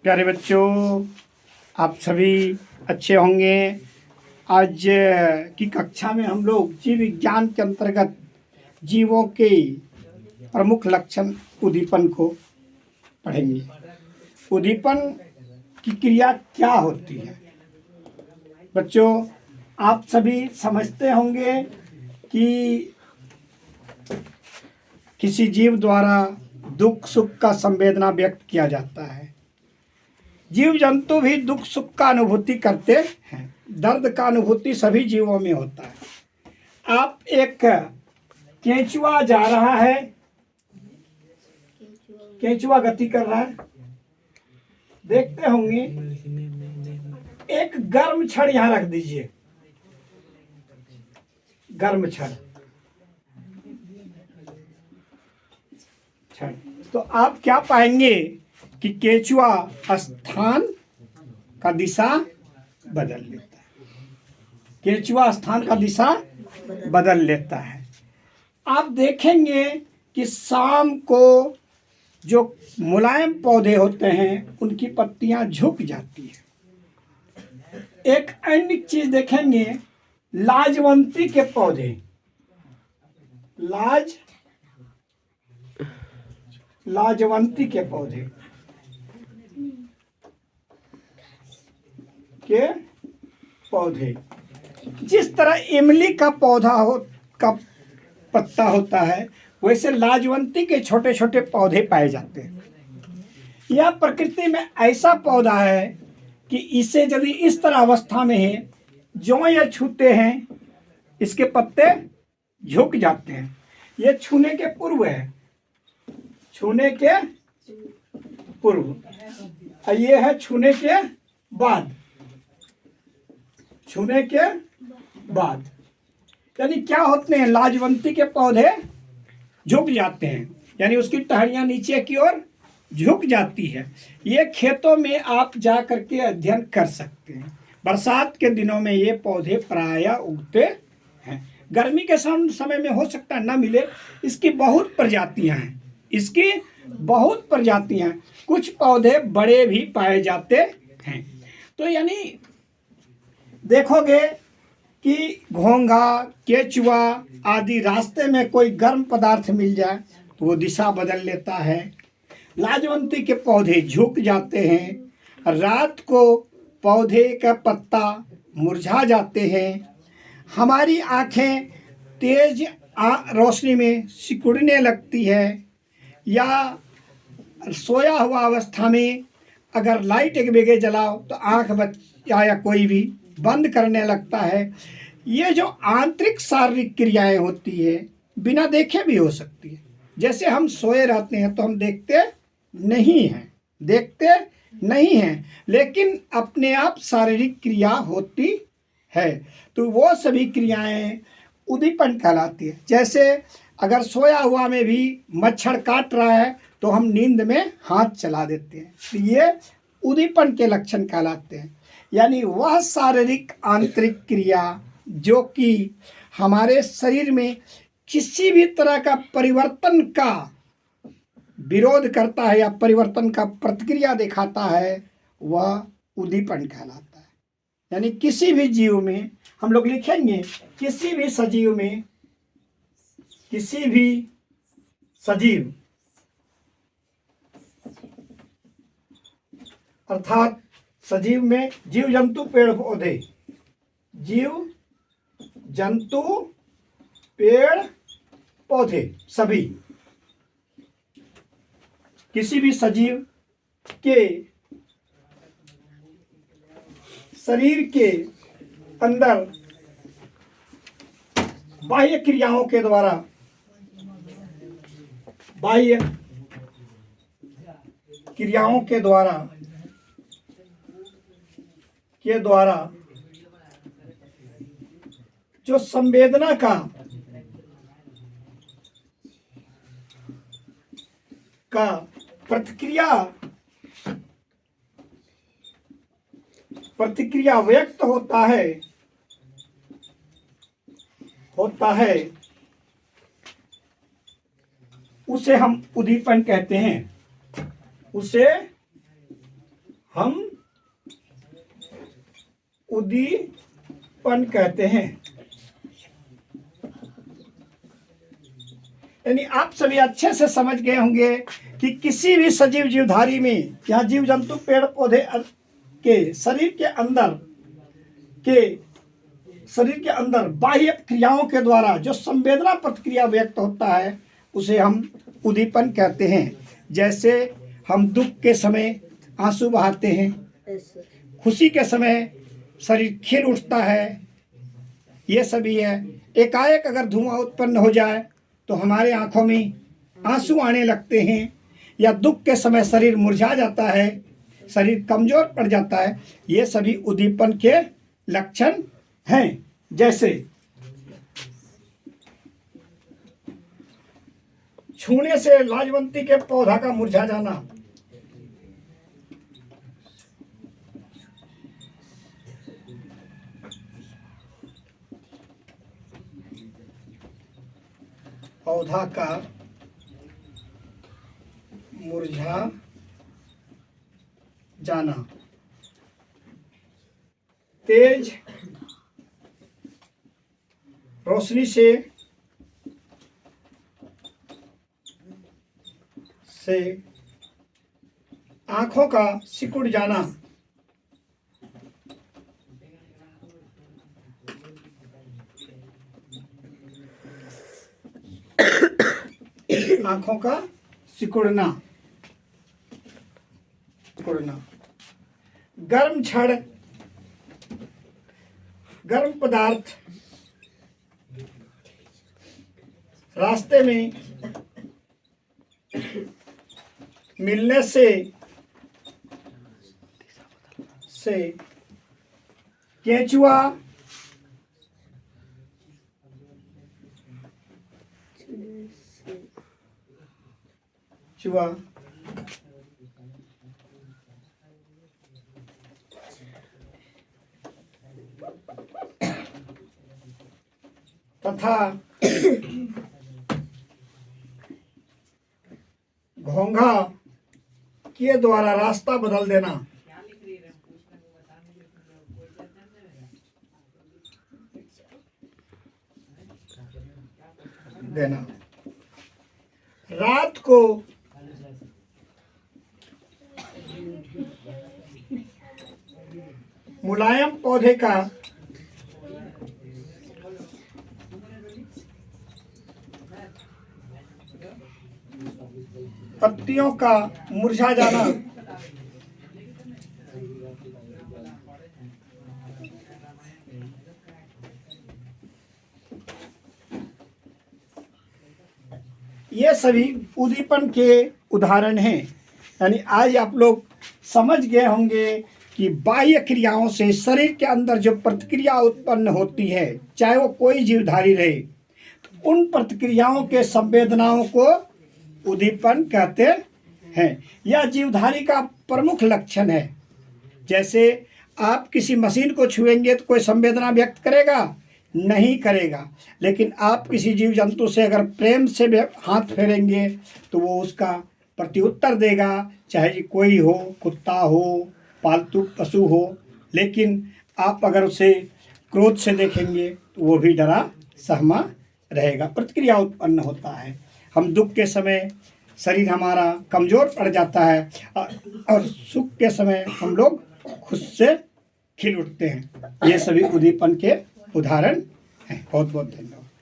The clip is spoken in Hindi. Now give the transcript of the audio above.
प्यारे बच्चों, आप सभी अच्छे होंगे। आज की कक्षा में हम लोग जीव विज्ञान के अंतर्गत जीवों के प्रमुख लक्षण उद्दीपन को पढ़ेंगे। उद्दीपन की क्रिया क्या होती है? बच्चों, आप सभी समझते होंगे कि किसी जीव द्वारा दुख सुख का संवेदना व्यक्त किया जाता है। जीव जंतु भी दुख सुख का अनुभूति करते हैं। दर्द का अनुभूति सभी जीवों में होता है। आप एक केंचुआ जा रहा है, केंचुआ गति कर रहा है, देखते होंगे। एक गर्म छड़ यहां रख दीजिए, गर्म छड़, तो आप क्या पाएंगे कि केंचुआ स्थान का दिशा बदल लेता है। केंचुआ स्थान का दिशा बदल लेता है। आप देखेंगे कि शाम को जो मुलायम पौधे होते हैं उनकी पत्तियां झुक जाती है। एक अन्य चीज देखेंगे, लाजवंती के पौधे, लाजवंती के पौधे जिस तरह इमली का पौधा का पत्ता होता है, वैसे लाजवंती के छोटे छोटे पौधे पाए जाते हैं। यह प्रकृति में ऐसा पौधा है कि इसे यदि इस तरह अवस्था में है, जो यह छूते हैं इसके पत्ते झुक जाते हैं। यह छूने के पूर्व है, छूने के पूर्व, और ये है छूने के बाद, छूने के बाद। यानी क्या होते हैं, लाजवंती के पौधे झुक जाते हैं, यानी उसकी टहनियां नीचे की ओर झुक जाती है। ये खेतों में आप जा करके अध्ययन कर सकते हैं। बरसात के दिनों में ये पौधे प्रायः उगते हैं। गर्मी के समय में हो सकता है न मिले। इसकी बहुत प्रजातियां हैं, इसकी बहुत प्रजातियां हैं। कुछ पौधे बड़े भी पाए जाते हैं। तो यानी देखोगे कि घोंघा, केंचुआ आदि रास्ते में कोई गर्म पदार्थ मिल जाए तो वो दिशा बदल लेता है। लाजवंती के पौधे झुक जाते हैं। रात को पौधे का पत्ता मुरझा जाते हैं। हमारी आंखें तेज रोशनी में सिकुड़ने लगती है, या सोया हुआ अवस्था में अगर लाइट एक बेगे जलाओ तो आंख या कोई भी बंद करने लगता है। ये जो आंतरिक शारीरिक क्रियाएं होती है बिना देखे भी हो सकती है। जैसे हम सोए रहते हैं तो हम देखते नहीं हैं, लेकिन अपने आप शारीरिक क्रिया होती है। तो वो सभी क्रियाएं उद्दीपन कहलाती है। जैसे अगर सोया हुआ में भी मच्छर काट रहा है तो हम नींद में हाथ चला देते हैं, तो ये उद्दीपन के लक्षण कहलाते हैं। यानी वह शारीरिक आंतरिक क्रिया जो कि हमारे शरीर में किसी भी तरह का परिवर्तन का विरोध करता है या परिवर्तन का प्रतिक्रिया दिखाता है, वह उद्दीपन कहलाता है। यानी किसी भी जीव में, हम लोग लिखेंगे किसी भी सजीव में, किसी भी सजीव अर्थात सजीव में जीव जंतु पेड़ पौधे, जीव जंतु पेड़ पौधे सभी, किसी भी सजीव के शरीर के अंदर बाह्य क्रियाओं के द्वारा, बाह्य क्रियाओं के द्वारा जो संवेदना का प्रतिक्रिया व्यक्त होता है, उसे हम उद्दीपन कहते हैं। उसे हम उद्दीपन कहते हैं। यानी आप सभी अच्छे से समझ गए होंगे कि किसी भी सजीव जीवधारी में या जीव जंतु पेड़ पौधे के शरीर के अंदर बाह्य क्रियाओं के द्वारा जो संवेदना प्रतिक्रिया व्यक्त होता है उसे हम उद्दीपन कहते हैं। जैसे हम दुख के समय आंसू बहाते हैं, खुशी के समय शरीर खिल उठता है, ये सभी है। एकाएक अगर धुआं उत्पन्न हो जाए तो हमारे आंखों में आंसू आने लगते हैं, या दुख के समय शरीर मुरझा जाता है, शरीर कमजोर पड़ जाता है, ये सभी उद्दीपन के लक्षण हैं। जैसे छूने से लाजवंती के पौधा का मुरझा जाना, पौधा का मुरझा जाना, तेज रोशनी से आंखों का सिकुड़ जाना, आंखों का सिकुड़ना, गर्म छड़, गर्म पदार्थ रास्ते में मिलने से केंचुआ, तथा घोंघा के द्वारा रास्ता बदल देना। रात को मुलायम पौधे का पत्तियों का मुरझा जाना, ये सभी उद्दीपन के उदाहरण हैं। यानी आज आप लोग समझ गए होंगे कि बाह्य क्रियाओं से शरीर के अंदर जो प्रतिक्रिया उत्पन्न होती है, चाहे वो कोई जीवधारी रहे, तो उन प्रतिक्रियाओं के संवेदनाओं को उद्दीपन कहते हैं। यह जीवधारी का प्रमुख लक्षण है। जैसे आप किसी मशीन को छुएंगे तो कोई संवेदना व्यक्त करेगा? नहीं करेगा। लेकिन आप किसी जीव जंतु से अगर प्रेम से हाथ फेरेंगे तो वो उसका प्रत्युत्तर देगा, चाहे कोई हो, कुत्ता हो, पालतू पशु हो। लेकिन आप अगर उसे क्रोध से देखेंगे तो वो भी डरा सहमा रहेगा, प्रतिक्रिया उत्पन्न होता है। हम दुख के समय शरीर हमारा कमज़ोर पड़ जाता है और सुख के समय हम लोग खुद से खिल उठते हैं। ये सभी उद्दीपन के उदाहरण हैं। बहुत बहुत धन्यवाद।